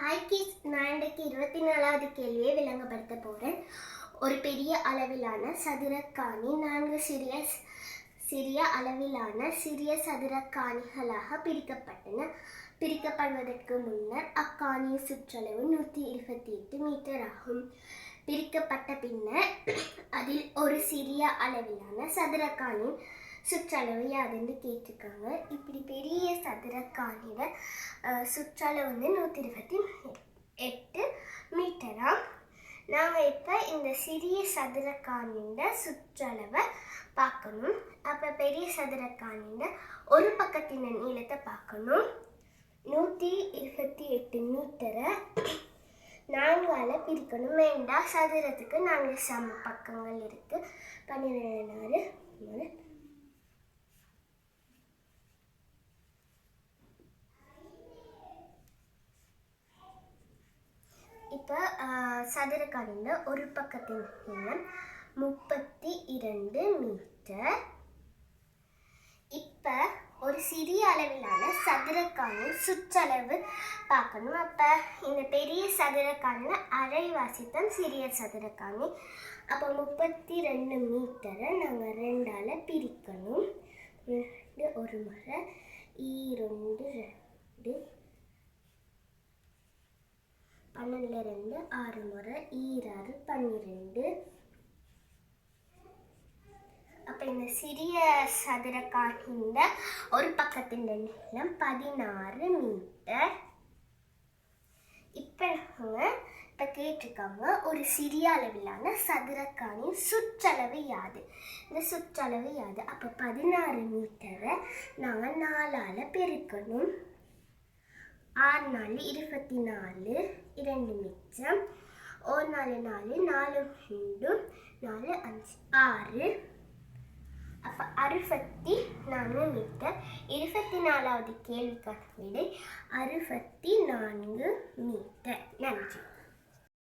Hi kids, நான் இன்றைக்கு 24வது கேள்வியை விளங்கப்படுத்த போகிறேன். ஒரு பெரிய அளவிலான சதுரக்காணி 4 சிறிய அளவிலான சிறிய சதுரக்காணிகளாக பிரிக்கப்பட்டன. பிரிக்கப்படுவதற்கு முன்னர் அக்காணியின் சுற்றளவு 128 மீட்டர் ஆகும். பிரிக்கப்பட்ட பின்னர் அதில் ஒரு சிறிய அளவிலான சதுரக்காணியின் சுற்றளவு யாதுன்னு கேட்டிருக்காங்க. இப்படி பெரிய சதுரக்காணியோட சுற்றளவு 128 மீட்டரா. நாங்கள் இப்போ இந்த சிறிய சதுரக்காணியோட சுற்றளவை பார்க்கணும். அப்போ பெரிய சதுரக்காணியோட ஒரு பக்கத்தின் நீளத்தை பார்க்கணும். 128 மீட்டரை 4ஆல் பிரிக்கணும். வேண்டாம், சதுரத்துக்கு 4 சம பக்கங்கள் இருக்குது. 12 இப்போ சதுரக்காணியோட ஒரு பக்கத்தின் நீளம் 32 மீட்டர். இப்போ ஒரு சிறிய அளவிலான சதுரக்காணி சுற்றளவு பார்க்கணும். அப்போ இந்த பெரிய சதுரக்காணியில் அரைவாசித்தான் சிறிய சதுரக்காணி. அப்போ 32 மீட்டரை நாங்கள் 2ஆல் பிரிக்கணும். ஒரு முறை 2 2 12 6 முறை 6 12. அப்போ இந்த சிறிய சதுரக்காணியோட ஒரு பக்கத்தின் நீளம் 16 மீட்டர். இப்போ கேட்டிருக்காங்க, ஒரு சிறிய அளவிலான சதுரக்காணி சுற்றளவு யாது? இந்த சுற்றளவு யாது? அப்போ 16 மீட்டரை நாங்கள் 4ஆல் பெருக்கணும். 6 4 24, 2 மிச்சம், 1 4 4 4 2 4 5 6. அப்போ 64 மீட்டர். 24வது கேள்விக்கான விடை 64 மீட்டர். நன்றி.